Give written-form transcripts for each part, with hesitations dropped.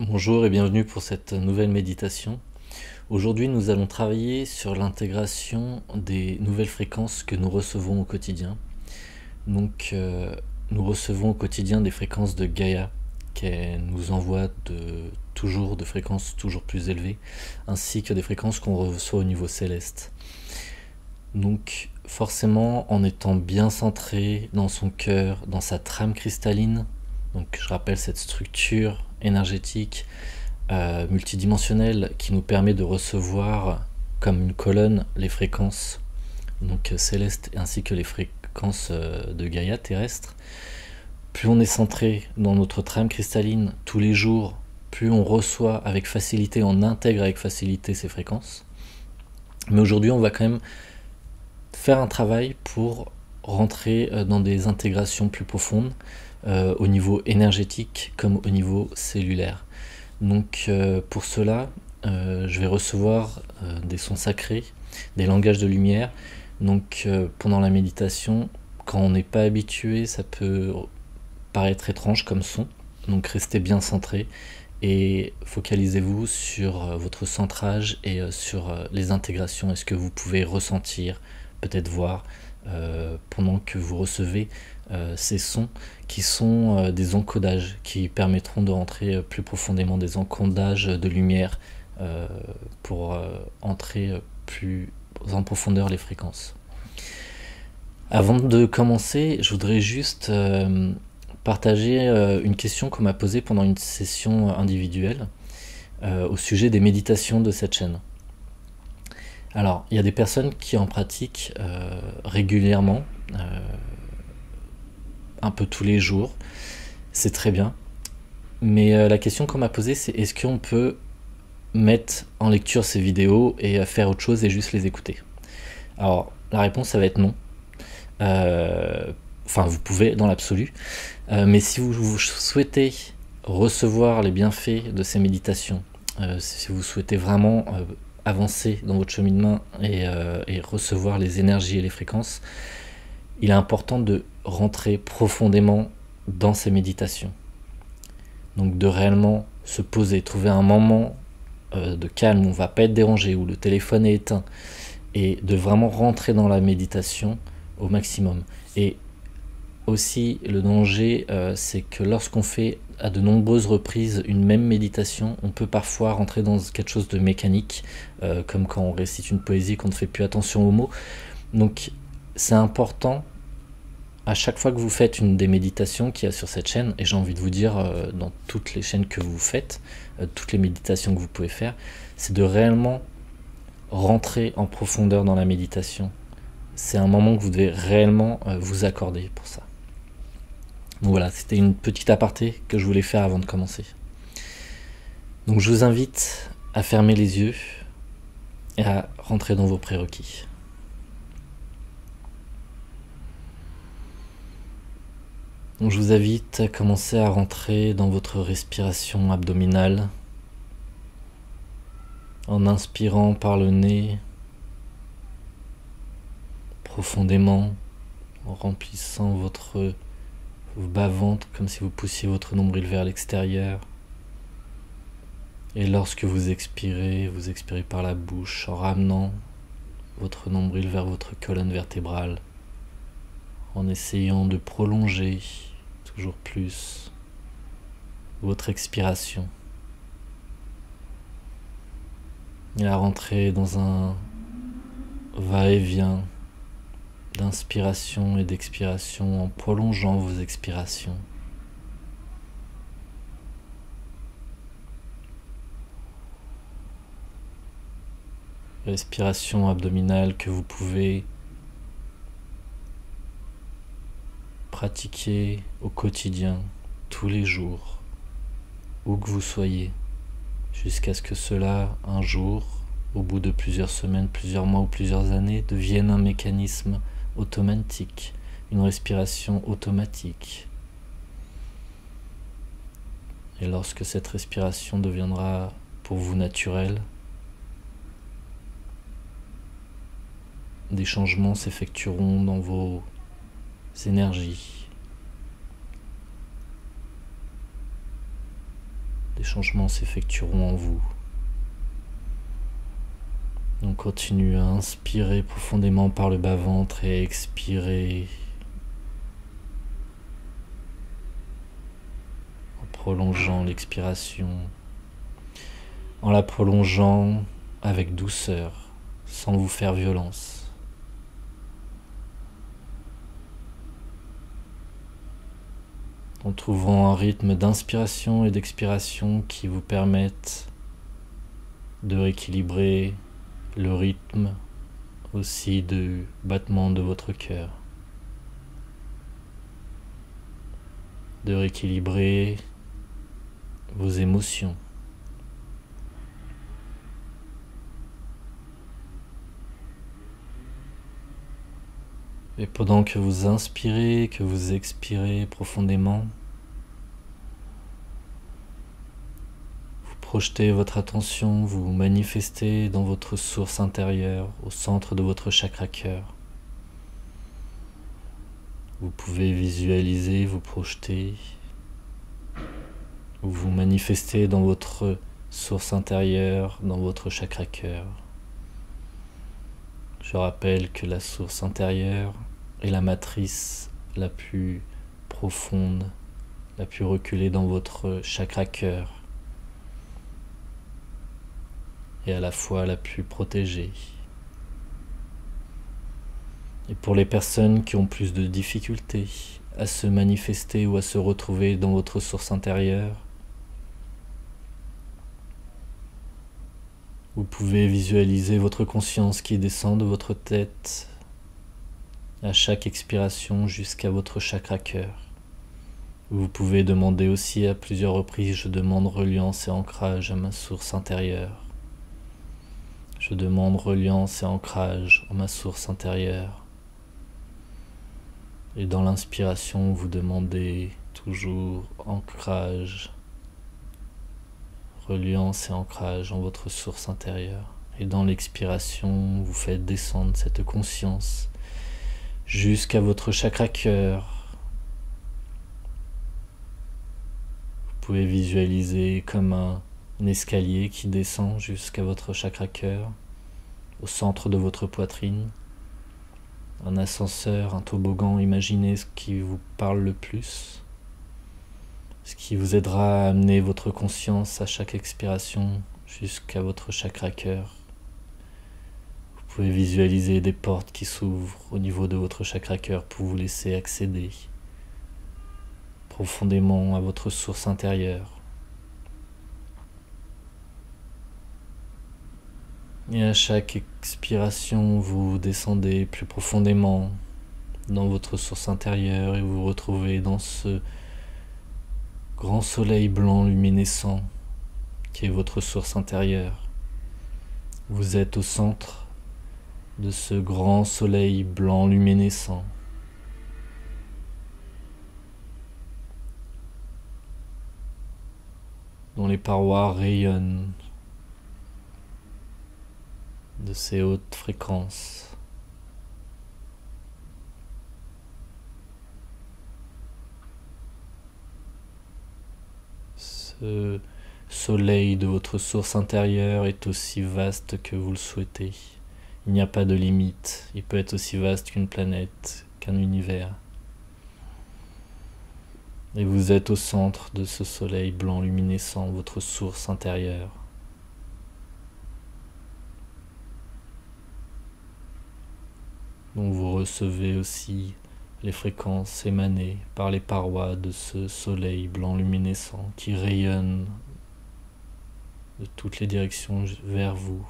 Bonjour et bienvenue pour cette nouvelle méditation. Aujourd'hui, nous allons travailler sur l'intégration des nouvelles fréquences que nous recevons au quotidien. Nous recevons au quotidien des fréquences de Gaïa, qui nous envoie toujours de fréquences toujours plus élevées, ainsi que des fréquences qu'on reçoit au niveau céleste. Donc, forcément, en étant bien centré dans son cœur, dans sa trame cristalline, donc je rappelle cette structure énergétique multidimensionnelle qui nous permet de recevoir comme une colonne les fréquences donc célestes ainsi que les fréquences de Gaïa terrestre. Plus on est centré dans notre trame cristalline tous les jours, plus on reçoit avec facilité, on intègre avec facilité ces fréquences. Mais aujourd'hui, on va quand même faire un travail pour rentrer dans des intégrations plus profondes au niveau énergétique comme au niveau cellulaire. Donc pour cela, je vais recevoir des sons sacrés, des langages de lumière. Donc pendant la méditation, quand on n'est pas habitué, ça peut paraître étrange comme son. Donc restez bien centré et focalisez-vous sur votre centrage et sur les intégrations et ce que vous pouvez ressentir, peut-être voir pendant que vous recevez ces sons qui sont des encodages qui permettront de rentrer plus profondément, des encodages de lumière pour entrer plus en profondeur les fréquences. Avant de commencer, je voudrais juste partager une question qu'on m'a posée pendant une session individuelle au sujet des méditations de cette chaîne. Alors, il y a des personnes qui en pratiquent régulièrement, un peu tous les jours, c'est très bien. Mais la question qu'on m'a posée, c'est est-ce qu'on peut mettre en lecture ces vidéos et faire autre chose et juste les écouter? Alors, la réponse, ça va être non. Enfin, vous pouvez dans l'absolu. Mais si vous souhaitez recevoir les bienfaits de ces méditations, si vous souhaitez vraiment avancer dans votre cheminement et recevoir les énergies et les fréquences, il est important de rentrer profondément dans ces méditations. Donc de réellement se poser, trouver un moment de calme où on ne va pas être dérangé, où le téléphone est éteint, et de vraiment rentrer dans la méditation au maximum. Et aussi le danger, c'est que lorsqu'on fait à de nombreuses reprises une même méditation, on peut parfois rentrer dans quelque chose de mécanique, comme quand on récite une poésie, qu'on ne fait plus attention aux mots. Donc c'est important, à chaque fois que vous faites une des méditations qu'il y a sur cette chaîne, et j'ai envie de vous dire dans toutes les chaînes que vous faites, toutes les méditations que vous pouvez faire, c'est de réellement rentrer en profondeur dans la méditation. C'est un moment que vous devez réellement vous accorder pour ça. Donc voilà, c'était une petite aparté que je voulais faire avant de commencer. Donc je vous invite à fermer les yeux et à rentrer dans vos prérequis. Donc je vous invite à commencer à rentrer dans votre respiration abdominale en inspirant par le nez profondément, en remplissant votre bas-ventre comme si vous poussiez votre nombril vers l'extérieur. Et lorsque vous expirez par la bouche en ramenant votre nombril vers votre colonne vertébrale, en essayant de prolonger toujours plus votre expiration et à rentrer dans un va-et-vient d'inspiration et d'expiration en prolongeant vos expirations. Respiration abdominale que vous pouvez pratiquer au quotidien, tous les jours, où que vous soyez, jusqu'à ce que cela, un jour, au bout de plusieurs semaines, plusieurs mois ou plusieurs années, devienne un mécanisme automatique, une respiration automatique. Et lorsque cette respiration deviendra pour vous naturelle, des changements s'effectueront dans vos énergies, des changements s'effectueront en vous. Donc continue à inspirer profondément par le bas-ventre et à expirer en prolongeant l'expiration, en la prolongeant avec douceur, sans vous faire violence. En trouvant un rythme d'inspiration et d'expiration qui vous permettent de rééquilibrer le rythme aussi du battement de votre cœur, de rééquilibrer vos émotions. Et pendant que vous inspirez, que vous expirez profondément, vous projetez votre attention, vous manifestez dans votre source intérieure, au centre de votre chakra cœur. Vous pouvez visualiser, vous projeter, ou vous manifester dans votre source intérieure, dans votre chakra cœur. Je rappelle que la source intérieure est la matrice la plus profonde, la plus reculée dans votre chakra cœur, et à la fois la plus protégée. Et pour les personnes qui ont plus de difficultés à se manifester ou à se retrouver dans votre source intérieure, vous pouvez visualiser votre conscience qui descend de votre tête à chaque expiration jusqu'à votre chakra cœur. Vous pouvez demander aussi à plusieurs reprises: je demande reliance et ancrage à ma source intérieure. Je demande reliance et ancrage à ma source intérieure. Et dans l'inspiration, vous demandez toujours ancrage, reliance et ancrage en votre source intérieure. Et dans l'expiration, vous faites descendre cette conscience jusqu'à votre chakra cœur. Vous pouvez visualiser comme un escalier qui descend jusqu'à votre chakra cœur, au centre de votre poitrine. Un ascenseur, un toboggan, imaginez ce qui vous parle le plus, ce qui vous aidera à amener votre conscience à chaque expiration jusqu'à votre chakra cœur. Vous pouvez visualiser des portes qui s'ouvrent au niveau de votre chakra cœur pour vous laisser accéder profondément à votre source intérieure. Et à chaque expiration, vous descendez plus profondément dans votre source intérieure et vous vous retrouvez dans ce grand soleil blanc luminescent qui est votre source intérieure. Vous êtes au centre de ce grand soleil blanc luminescent. Dont les parois rayonnent de ces hautes fréquences. Ce soleil de votre source intérieure est aussi vaste que vous le souhaitez. Il n'y a pas de limite. Il peut être aussi vaste qu'une planète, qu'un univers. Et vous êtes au centre de ce soleil blanc luminescent, votre source intérieure. Donc vous recevez aussi les fréquences émanées par les parois de ce soleil blanc luminescent qui rayonne de toutes les directions vers vous,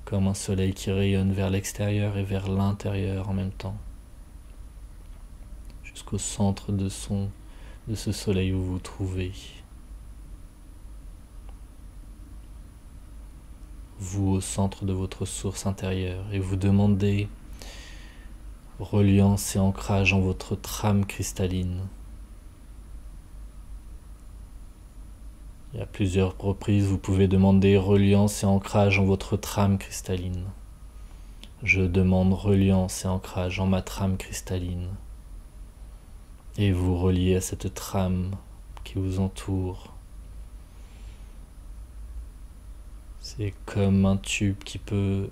comme un soleil qui rayonne vers l'extérieur et vers l'intérieur en même temps, jusqu'au centre de ce soleil où vous vous trouvez. Vous au centre de votre source intérieure, et vous demandez reliance et ancrage en votre trame cristalline. Et à plusieurs reprises, vous pouvez demander reliance et ancrage en votre trame cristalline. Je demande reliance et ancrage en ma trame cristalline. Et vous reliez à cette trame qui vous entoure. C'est comme un tube qui peut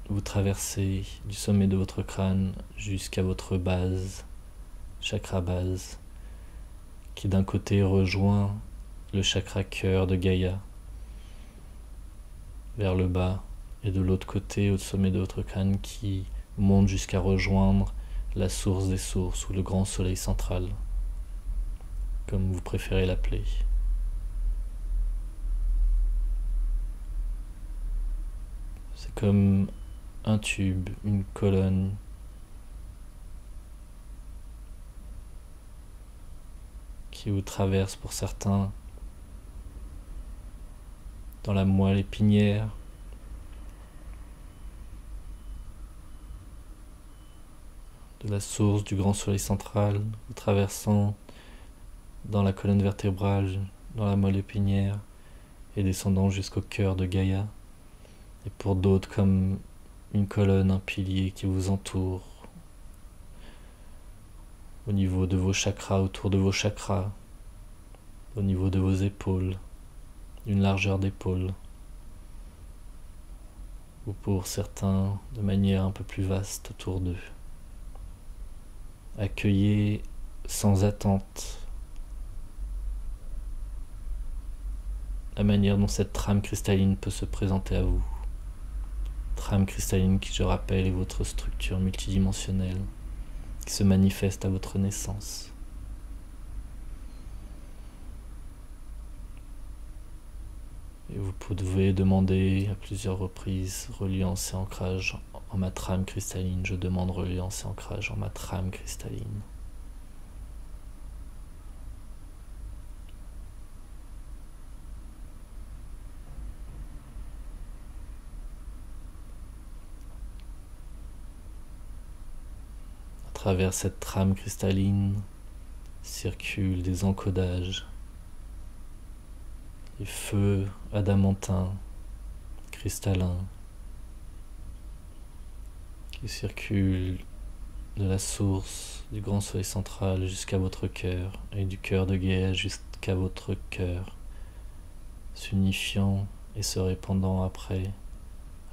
vous traverser du sommet de votre crâne jusqu'à votre base, chakra base, qui d'un côté rejoint le chakra cœur de Gaïa vers le bas, et de l'autre côté, au sommet de votre crâne, qui monte jusqu'à rejoindre la source des sources ou le grand soleil central, comme vous préférez l'appeler. C'est comme un tube, une colonne qui vous traverse pour certains dans la moelle épinière, de la source du grand soleil central, traversant dans la colonne vertébrale, dans la moelle épinière et descendant jusqu'au cœur de Gaïa. Et pour d'autres comme une colonne, un pilier qui vous entoure au niveau de vos chakras, autour de vos chakras, au niveau de vos épaules, une largeur d'épaule, ou pour certains de manière un peu plus vaste autour d'eux. Accueillez sans attente la manière dont cette trame cristalline peut se présenter à vous. Trame cristalline qui, je rappelle, est votre structure multidimensionnelle qui se manifeste à votre naissance. Et vous pouvez demander à plusieurs reprises reliance et ancrage en ma trame cristalline. Je demande reliance et ancrage en ma trame cristalline. À travers cette trame cristalline circulent des encodages, des feux adamantins, cristallins, qui circulent de la source du grand soleil central jusqu'à votre cœur, et du cœur de Gaïa jusqu'à votre cœur, s'unifiant et se répandant après,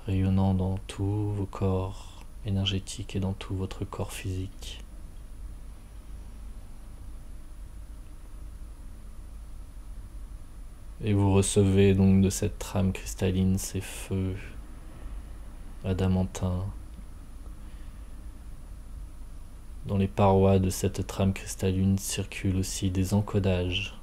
rayonnant dans tous vos corps énergétiques et dans tout votre corps physique. Et vous recevez donc de cette trame cristalline ces feux adamantins. Dans les parois de cette trame cristalline circulent aussi des encodages.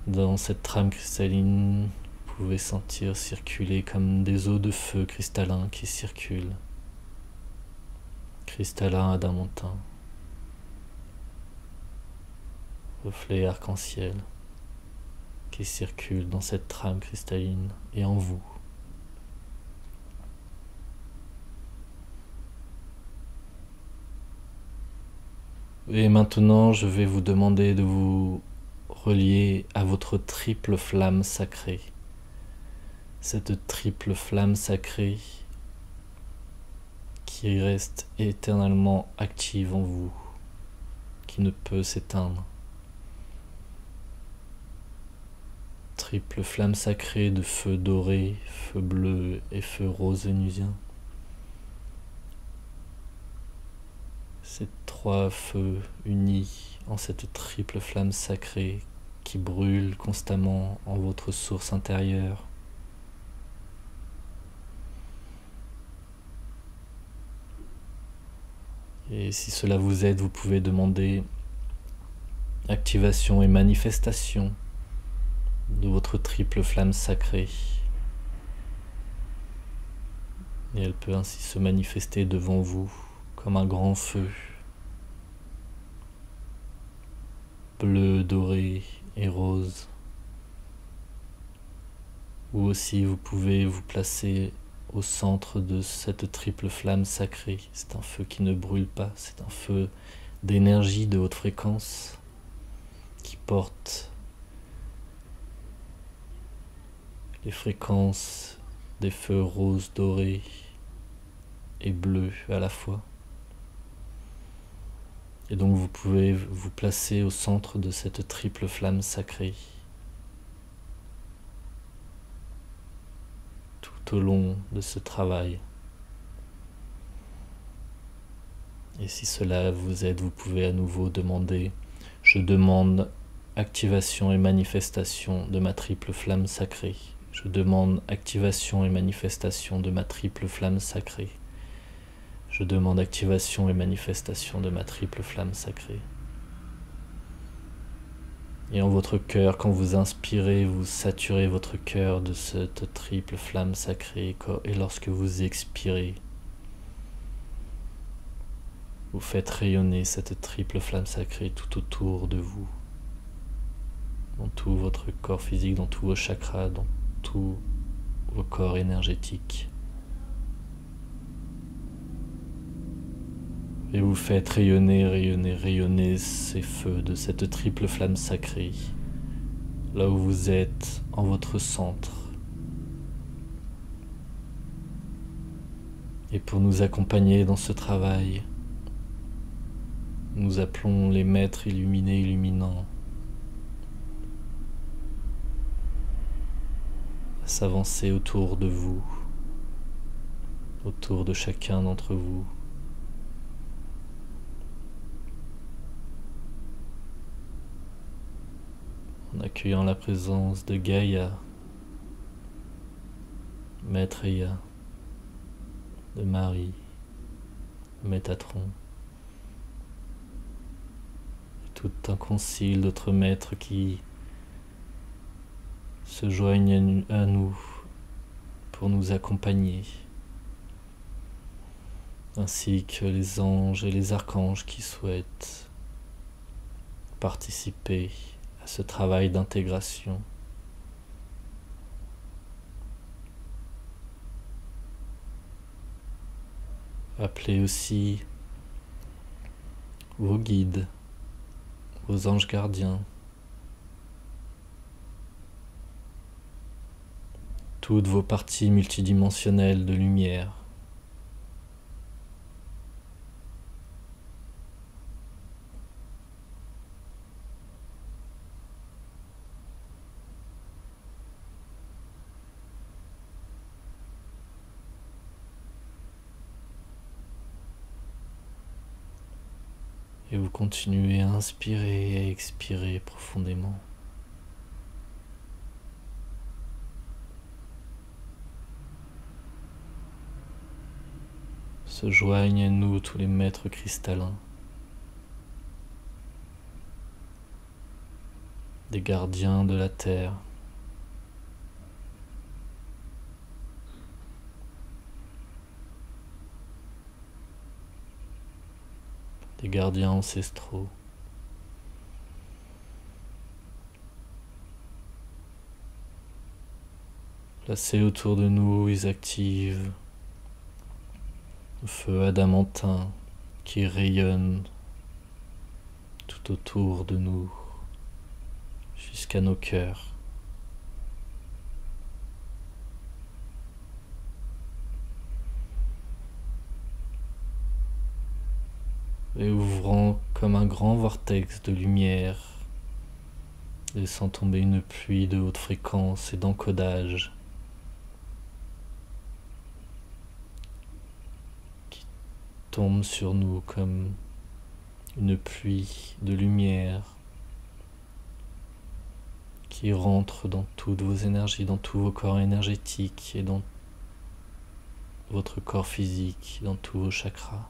Dans cette trame cristalline, vous pouvez sentir circuler comme des eaux de feu cristallins qui circulent. Cristallin adamantin, reflet arc-en-ciel qui circule dans cette trame cristalline et en vous. Et maintenant, je vais vous demander de vous relier à votre triple flamme sacrée. Cette triple flamme sacrée qui reste éternellement active en vous, qui ne peut s'éteindre. Triple flamme sacrée de feu doré, feu bleu et feu rose vénusien. Ces trois feux unis en cette triple flamme sacrée qui brûle constamment en votre source intérieure. Et si cela vous aide, vous pouvez demander activation et manifestation de votre triple flamme sacrée. Et elle peut ainsi se manifester devant vous comme un grand feu, bleu, doré et rose. Ou aussi vous pouvez vous placer au centre de cette triple flamme sacrée. C'est un feu qui ne brûle pas, c'est un feu d'énergie de haute fréquence qui porte les fréquences des feux roses, dorés et bleus à la fois. Et donc vous pouvez vous placer au centre de cette triple flamme sacrée tout au long de ce travail. Et si cela vous aide, vous pouvez à nouveau demander « Je demande activation et manifestation de ma triple flamme sacrée. Je demande activation et manifestation de ma triple flamme sacrée. Je demande activation et manifestation de ma triple flamme sacrée. » Et en votre cœur, quand vous inspirez, vous saturez votre cœur de cette triple flamme sacrée. Et lorsque vous expirez, vous faites rayonner cette triple flamme sacrée tout autour de vous, dans tout votre corps physique, dans tous vos chakras, dans tous vos corps énergétiques. Et vous faites rayonner, rayonner, rayonner ces feux de cette triple flamme sacrée, là où vous êtes, en votre centre. Et pour nous accompagner dans ce travail, nous appelons les maîtres illuminés illuminants à s'avancer autour de vous, autour de chacun d'entre vous. En accueillant la présence de Gaïa, Maitreya, de Marie, Métatron, et tout un concile d'autres maîtres qui se joignent à nous pour nous accompagner, ainsi que les anges et les archanges qui souhaitent participer à ce travail d'intégration. Appelez aussi vos guides, vos anges gardiens, toutes vos parties multidimensionnelles de lumière. Et vous continuez à inspirer et à expirer profondément. Se joignent à nous tous les maîtres cristallins, des gardiens de la terre, des gardiens ancestraux. Placés autour de nous, ils activent le feu adamantin qui rayonne tout autour de nous, jusqu'à nos cœurs. Et ouvrant comme un grand vortex de lumière, laissant tomber une pluie de haute fréquence et d'encodage qui tombe sur nous comme une pluie de lumière qui rentre dans toutes vos énergies, dans tous vos corps énergétiques et dans votre corps physique, dans tous vos chakras.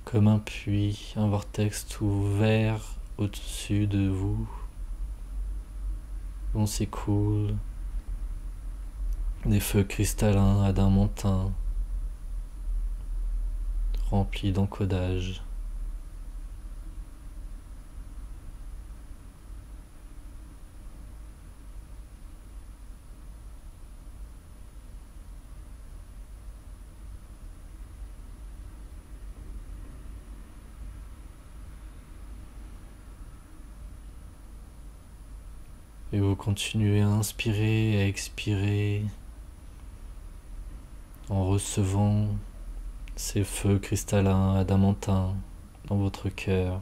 Comme un puits, un vortex ouvert au-dessus de vous, dont s'écoulent des feux cristallins adamantins, remplis d'encodage. Et vous continuez à inspirer, à expirer, en recevant ces feux cristallins, adamantins dans votre cœur.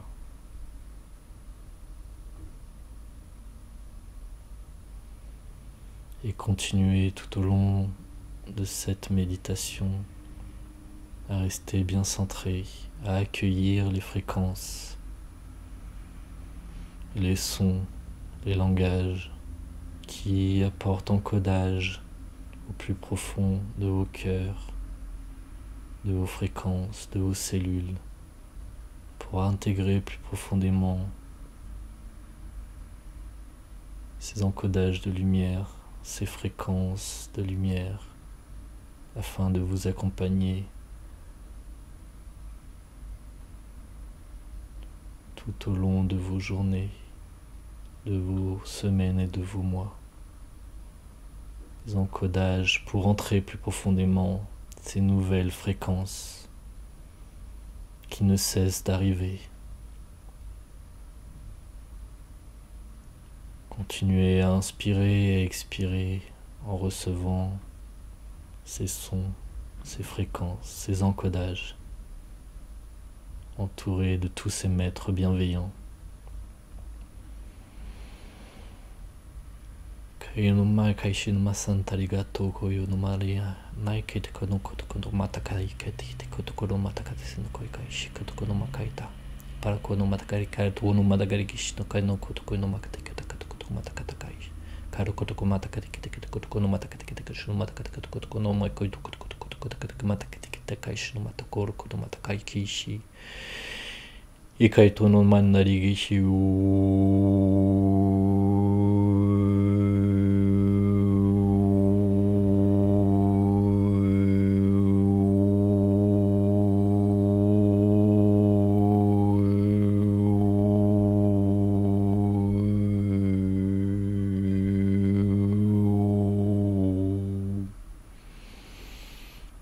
Et continuez tout au long de cette méditation à rester bien centré, à accueillir les fréquences, les sons, les langages qui apportent encodage au plus profond de vos cœurs, de vos fréquences, de vos cellules, pour intégrer plus profondément ces encodages de lumière, ces fréquences de lumière, afin de vous accompagner tout au long de vos journées, de vos semaines et de vos mois. Des encodages pour entrer plus profondément ces nouvelles fréquences qui ne cessent d'arriver. Continuez à inspirer et expirer en recevant ces sons, ces fréquences, ces encodages, entourés de tous ces maîtres bienveillants. Kayo no mai kaishi no masanta arigatou koyo no maria nai kete kono kotoko no matakai kete te kotoko no mataka desu no koi kaishi kotoko no makaita para kono matakari kare to no madagari kishi no kai no kotoko no makate kete kotoko no matakata kai karo kotoko matakari kete kete kotoko no matakate kete kotoko no matakate kete kotoko no mai koi kotoko kotoko kete matakate kete kaishi no matakoro kono matakai kishi ikai to no manari gishi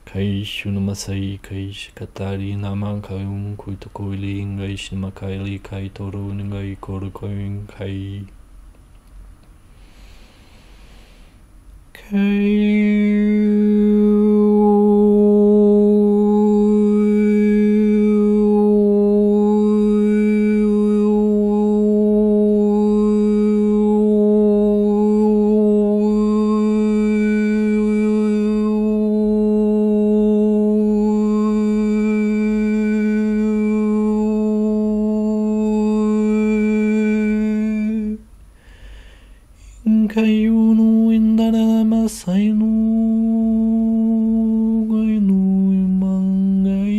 Kaishu no Masai Kaish Katari Naman Kayum Kuitokoli Ingaish Makaili Kai Toru Ningai Korukoin Kai Kayunu indara masainu gainu mangai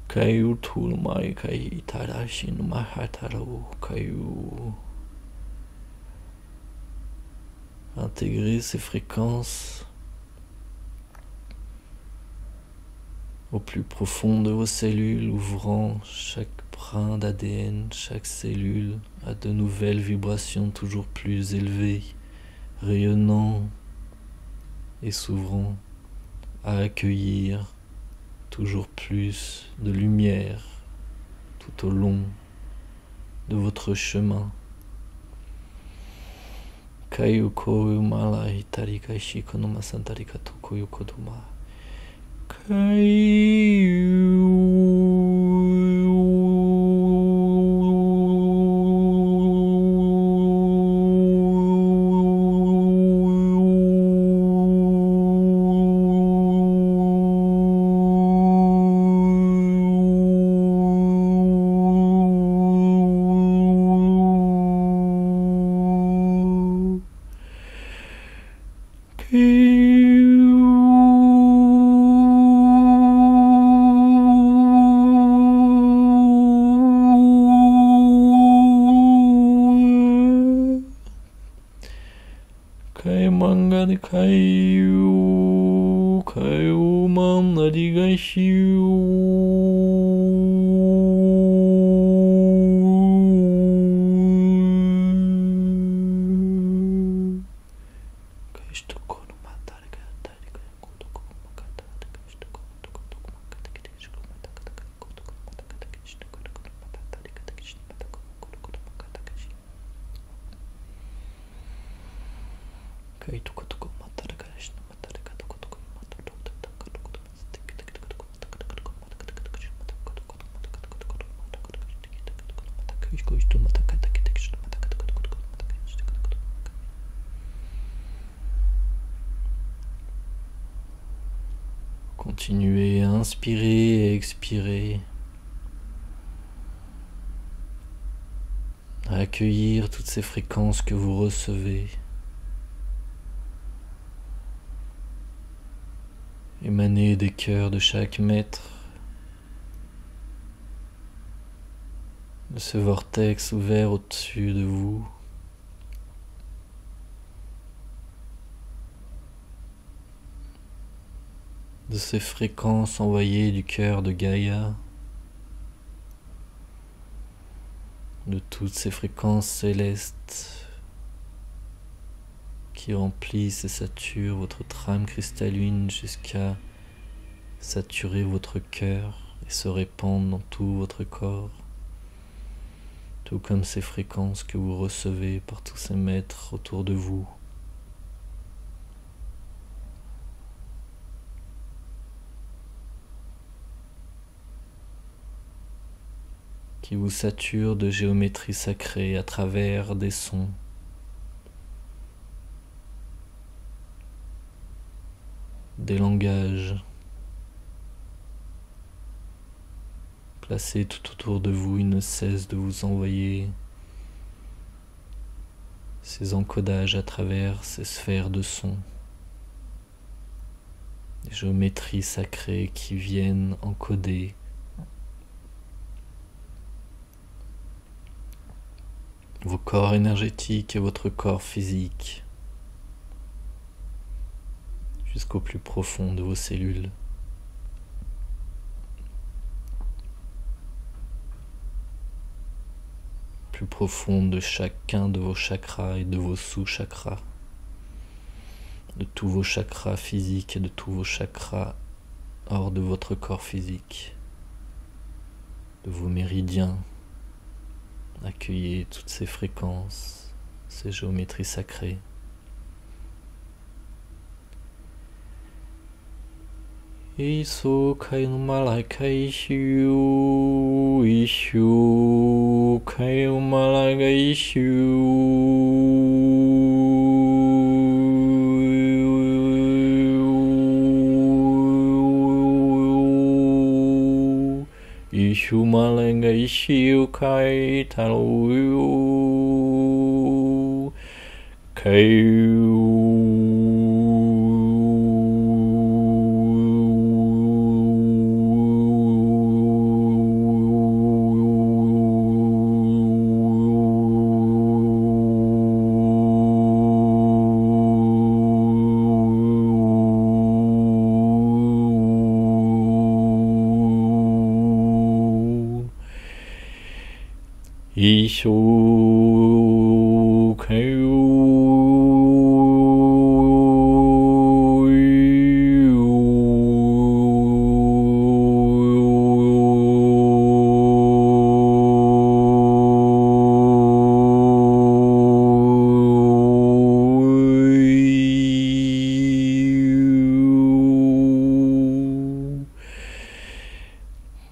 Kayu tulmai kai tarashin mahataro kayu. Intégrer ces fréquences au plus profond de vos cellules, ouvrant chaque brin d'ADN, chaque cellule à de nouvelles vibrations toujours plus élevées, rayonnant et s'ouvrant à accueillir toujours plus de lumière tout au long de votre chemin. Kayu koyu malai tarikai shiko no masantarika tokoyu kodoma. Kayu kayu man arigashiu Kaishitoko no matari ga tari ga kotoko makata kaishitoko Continuez à inspirer et expirer, à accueillir toutes ces fréquences que vous recevez, émaner des cœurs de chaque maître, de ce vortex ouvert au-dessus de vous. De ces fréquences envoyées du cœur de Gaïa, de toutes ces fréquences célestes qui remplissent et saturent votre trame cristalline jusqu'à saturer votre cœur et se répandre dans tout votre corps, tout comme ces fréquences que vous recevez par tous ces maîtres autour de vous. Qui vous sature de géométrie sacrée à travers des sons, des langages placés tout autour de vous. Ils ne cessent de vous envoyer ces encodages à travers ces sphères de sons, des géométries sacrées qui viennent encoder vos corps énergétiques et votre corps physique jusqu'au plus profond de vos cellules. Plus profond de chacun de vos chakras et de vos sous-chakras, de tous vos chakras physiques et de tous vos chakras hors de votre corps physique, de vos méridiens. Accueillez toutes ces fréquences, ces géométries sacrées. Isu kainu malakai shiu, ishu kainu malakai shiu, ishu malakai shiu kai taru kai. Ishu kayu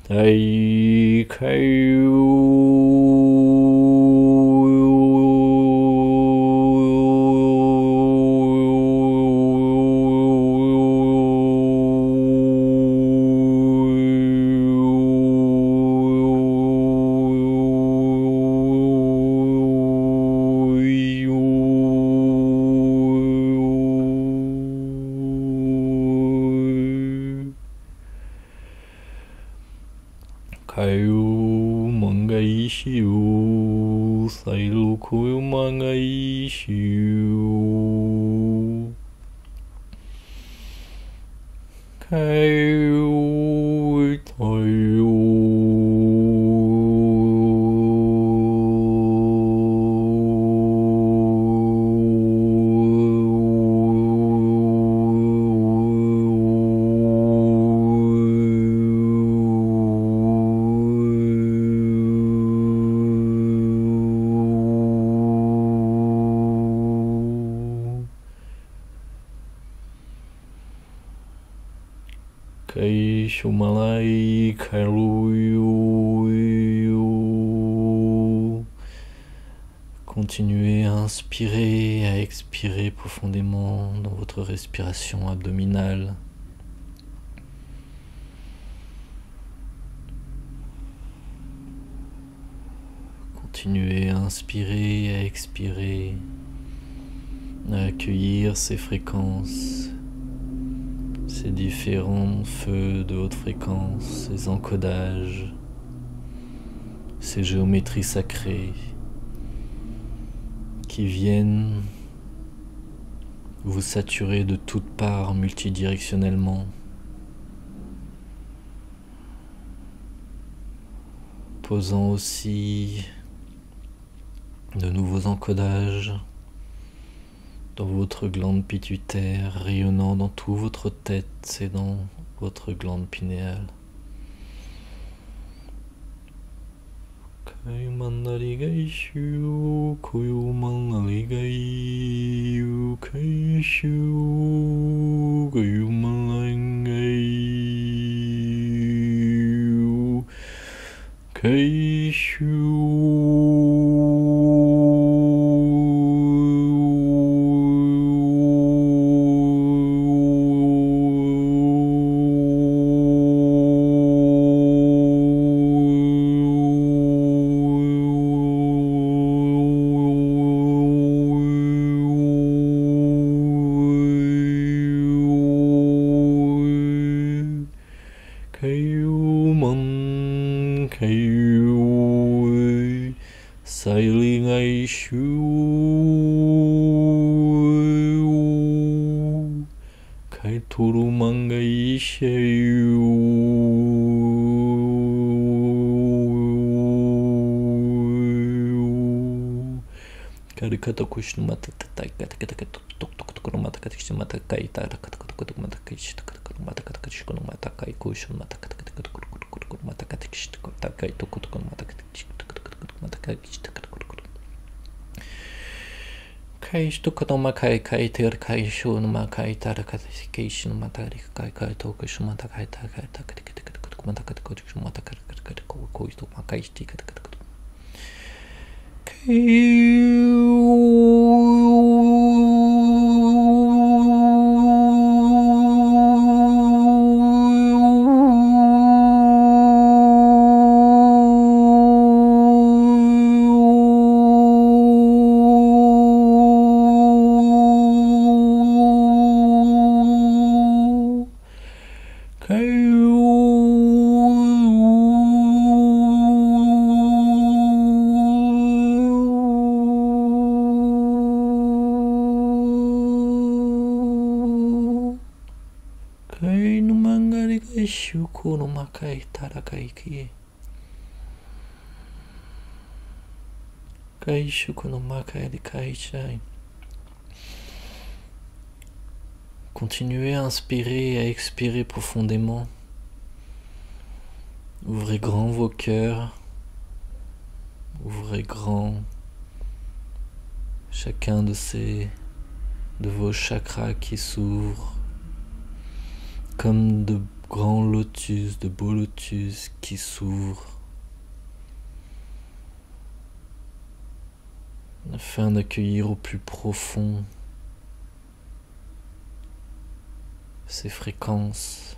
ai kayu Kayu mangai shiu, sailu kuyu mangai shiu. Kayu tayu. Kai Shumalai Kairuyu. Continuez à inspirer et à expirer profondément dans votre respiration abdominale. Continuez à inspirer et à expirer, à accueillir ces fréquences, ces différents feux de haute fréquence, ces encodages, ces géométries sacrées qui viennent vous saturer de toutes parts multidirectionnellement, posant aussi de nouveaux encodages dans votre glande pituitaire, rayonnant dans toute votre tête et dans votre glande pinéale. Kaimandari gaishu, koyumandari gaiyu, kaishu, koyumandari gaiyu, Sailing Aishu Kaitoru Manga Ishayu Karikata Kushnu Mata Tatai Katakata Tokoro Mata Katish Mata Kaita Katakoto Mata Kish Mata Katakashikono Mata Kai Kushun Mata Katakata Mata Katish Takai Tokotoko Mata Katish Mata Katish Kai Stukato Makai Kai Ter Kai Shun Makai Tarakation Matari Kai Kai Tokish Mata Kai Mata Katakosh Mata Katakako to Makai Stika Kai no mangari kai shuko no makai tarakai kie. Kai shuko no makai de kai chai. Continuez à inspirer et à expirer profondément. Ouvrez grand vos cœurs. Ouvrez grand chacun de vos chakras qui s'ouvrent. Comme de grands lotus, de beaux lotus qui s'ouvrent afin d'accueillir au plus profond ces fréquences.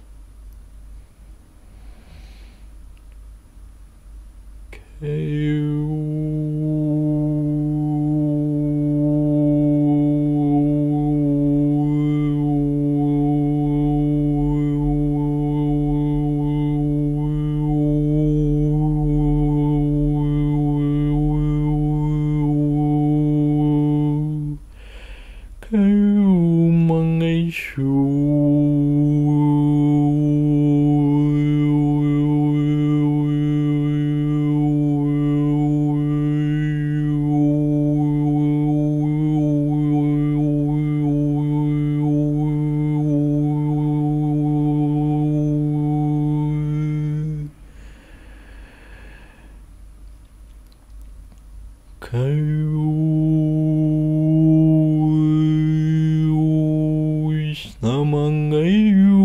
Namangayu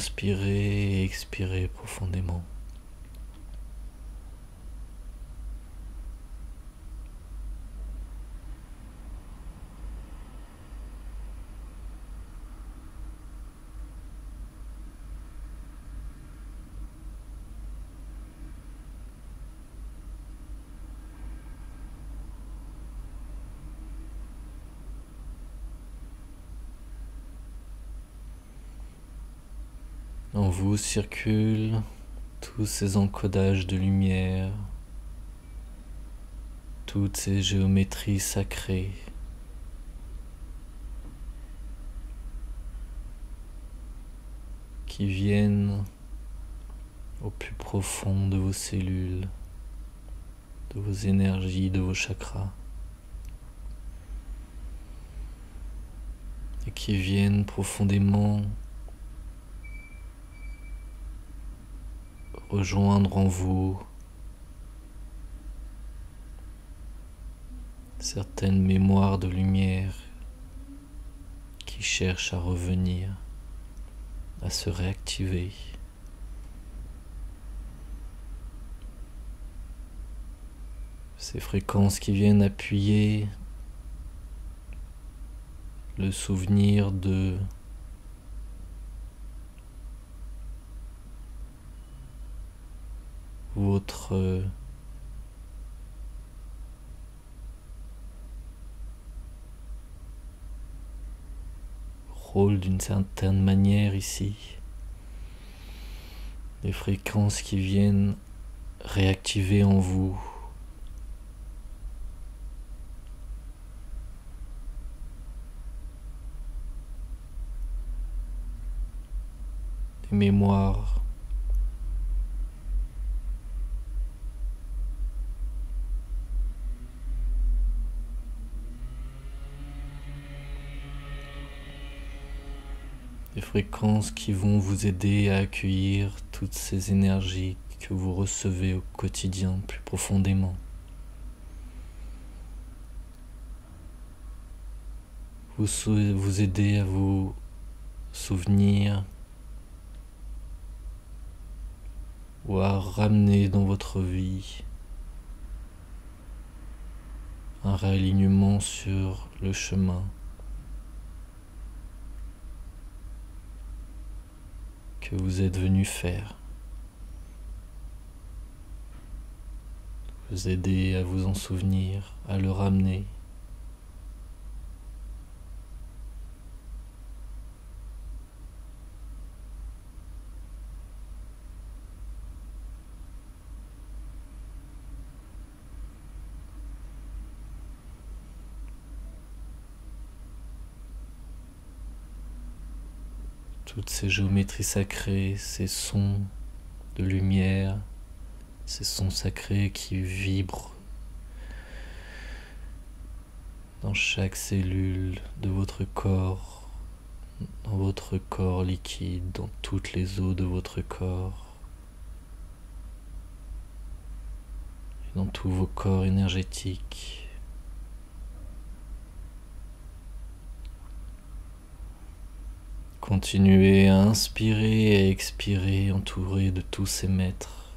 Inspirez et expirez profondément. En vous circulent tous ces encodages de lumière, toutes ces géométries sacrées qui viennent au plus profond de vos cellules, de vos énergies, de vos chakras, et qui viennent profondément rejoindre en vous certaines mémoires de lumière qui cherchent à revenir, à se réactiver. Ces fréquences qui viennent appuyer le souvenir de votre rôle d'une certaine manière ici. Des fréquences qui viennent réactiver en vous des mémoires des fréquences qui vont vous aider à accueillir toutes ces énergies que vous recevez au quotidien plus profondément. Vous aider à vous souvenir ou à ramener dans votre vie un réalignement sur le chemin que vous êtes venu faire. Vous aider à vous en souvenir, à le ramener. Toutes ces géométries sacrées, ces sons de lumière, ces sons sacrés qui vibrent dans chaque cellule de votre corps, dans votre corps liquide, dans toutes les os de votre corps, et dans tous vos corps énergétiques. Continuez à inspirer et à expirer entouré de tous ces maîtres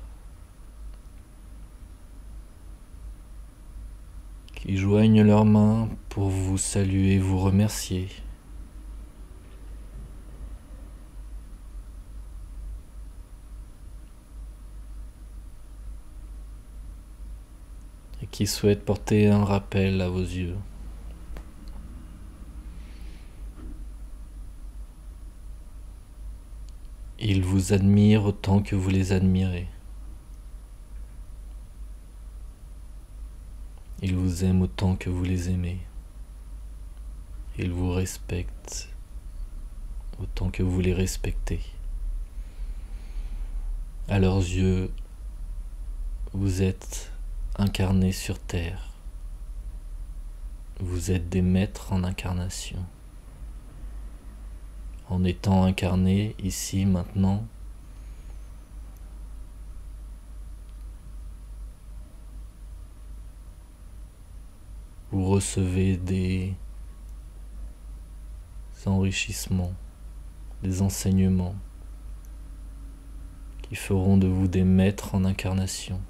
qui joignent leurs mains pour vous saluer, vous remercier. Et qui souhaitent porter un rappel à vos yeux. Ils vous admirent autant que vous les admirez. Ils vous aiment autant que vous les aimez. Ils vous respectent autant que vous les respectez. À leurs yeux, vous êtes incarnés sur terre. Vous êtes des maîtres en incarnation. En étant incarné ici, maintenant, vous recevez des enrichissements, des enseignements qui feront de vous des maîtres en incarnation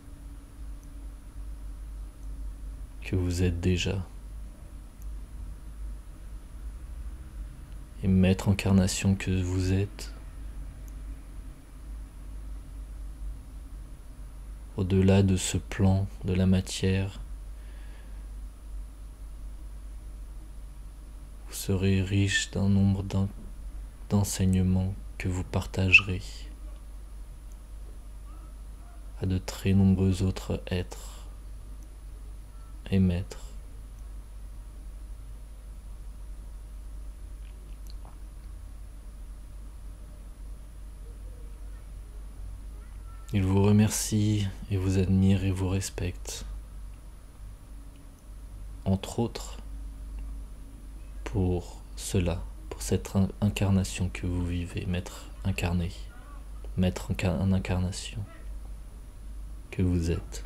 que vous êtes déjà. Et maître incarnation que vous êtes, au-delà de ce plan de la matière, vous serez riche d'un nombre d'enseignements que vous partagerez à de très nombreux autres êtres et maîtres. Ils vous remercient et vous admirent et vous respectent, entre autres pour cela, pour cette incarnation que vous vivez, maître incarné, maître en incarnation que vous êtes.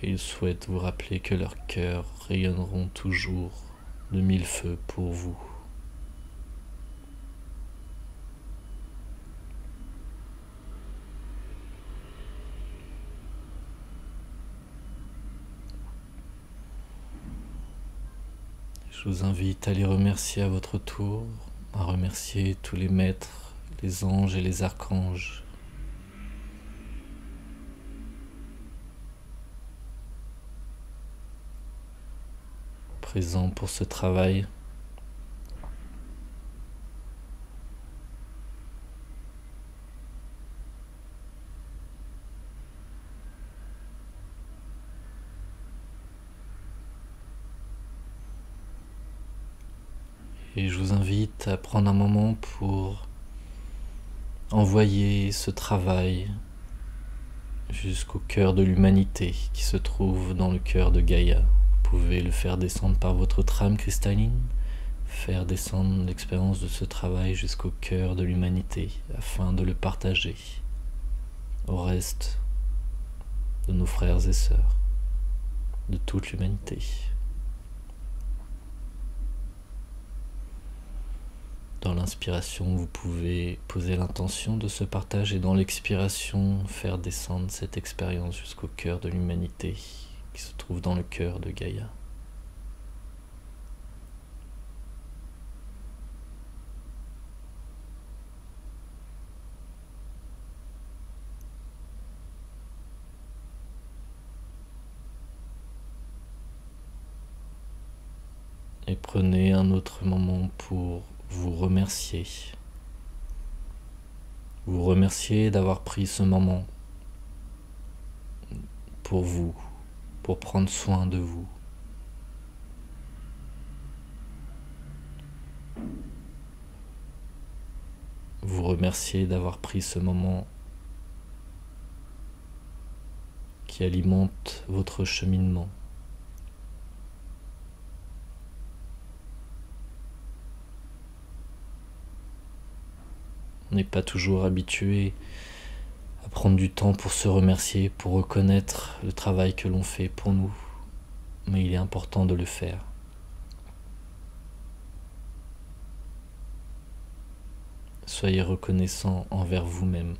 Et ils souhaitent vous rappeler que leurs cœurs rayonneront toujours de mille feux pour vous. Je vous invite à les remercier à votre tour, à remercier tous les maîtres, les anges et les archanges présents pour ce travail. Et je vous invite à prendre un moment pour envoyer ce travail jusqu'au cœur de l'humanité qui se trouve dans le cœur de Gaïa. Vous pouvez le faire descendre par votre trame cristalline, faire descendre l'expérience de ce travail jusqu'au cœur de l'humanité afin de le partager au reste de nos frères et sœurs, de toute l'humanité. Dans l'inspiration, vous pouvez poser l'intention de ce partage et dans l'expiration, faire descendre cette expérience jusqu'au cœur de l'humanité qui se trouve dans le cœur de Gaïa. Et prenez un autre moment pour vous remercier. Vous remercier d'avoir pris ce moment pour vous, pour prendre soin de vous. Vous remercier d'avoir pris ce moment qui alimente votre cheminement. On n'est pas toujours habitué à prendre du temps pour se remercier, pour reconnaître le travail que l'on fait pour nous, mais il est important de le faire. Soyez reconnaissant envers vous-même.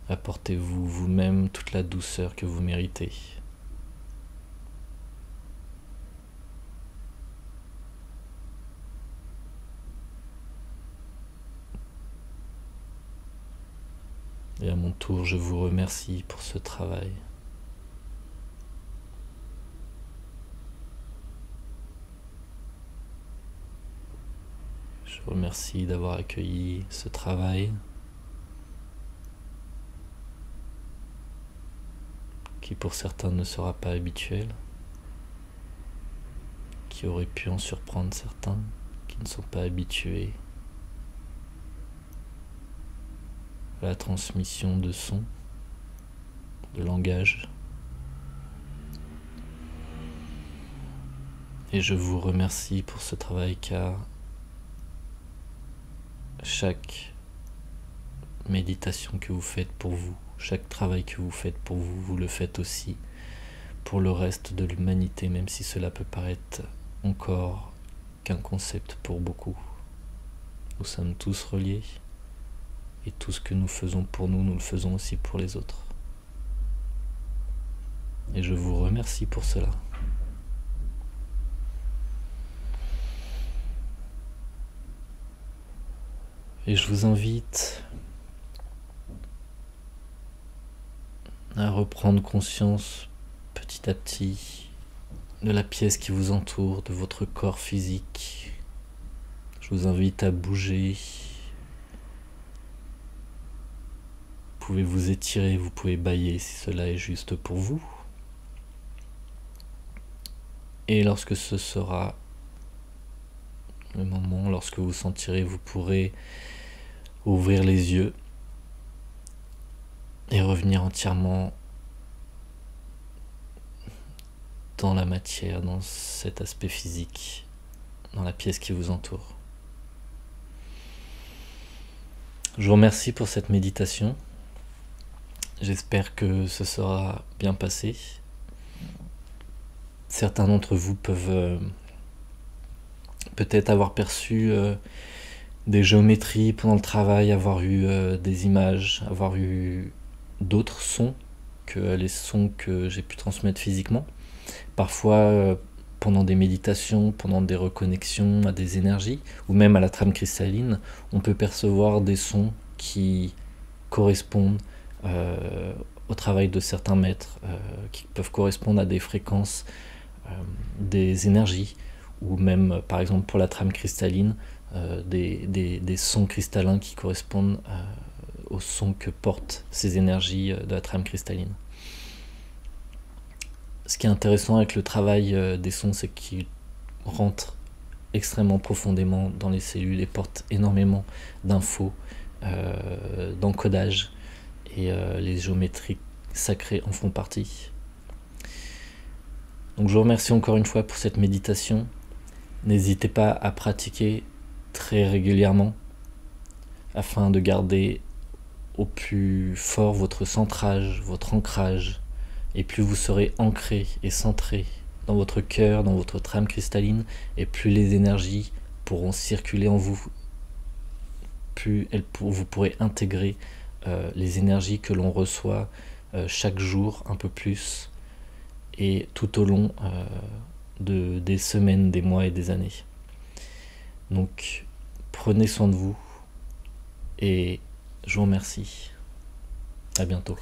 Apportez-vous vous-même toute la douceur que vous méritez. Et à mon tour, je vous remercie pour ce travail. Je vous remercie d'avoir accueilli ce travail qui pour certains ne sera pas habituel, qui aurait pu en surprendre certains qui ne sont pas habitués à la transmission de sons, de langage. Et je vous remercie pour ce travail car chaque méditation que vous faites pour vous, chaque travail que vous faites pour vous, vous le faites aussi pour le reste de l'humanité, même si cela peut paraître encore qu'un concept pour beaucoup. Nous sommes tous reliés, et tout ce que nous faisons pour nous, nous le faisons aussi pour les autres. Et je vous remercie pour cela. Et je vous invite à reprendre conscience petit à petit de la pièce qui vous entoure, de votre corps physique. Je vous invite à bouger. Vous pouvez vous étirer, vous pouvez bâiller si cela est juste pour vous. Et lorsque ce sera le moment, lorsque vous sentirez, vous pourrez ouvrir les yeux et revenir entièrement dans la matière, dans cet aspect physique, dans la pièce qui vous entoure. Je vous remercie pour cette méditation. J'espère que ce sera bien passé. Certains d'entre vous peuvent peut-être avoir perçu des géométries pendant le travail, avoir eu des images, avoir eu d'autres sons que les sons que j'ai pu transmettre physiquement. Parfois, pendant des méditations, pendant des reconnexions à des énergies, ou même à la trame cristalline, on peut percevoir des sons qui correspondent au travail de certains maîtres, qui peuvent correspondre à des fréquences, des énergies, ou même, par exemple, pour la trame cristalline, des sons cristallins qui correspondent aux sons que portent ces énergies de la trame cristalline. Ce qui est intéressant avec le travail des sons, c'est qu'ils rentrent extrêmement profondément dans les cellules et portent énormément d'infos, d'encodage, et les géométries sacrées en font partie. Donc je vous remercie encore une fois pour cette méditation. N'hésitez pas à pratiquer très régulièrement afin de garder au plus fort votre centrage, votre ancrage. Et plus vous serez ancré et centré dans votre cœur, dans votre trame cristalline, et plus les énergies pourront circuler en vous, plus vous pourrez intégrer les énergies que l'on reçoit chaque jour un peu plus, et tout au long des semaines, des mois et des années. Donc prenez soin de vous, et je vous remercie. À bientôt.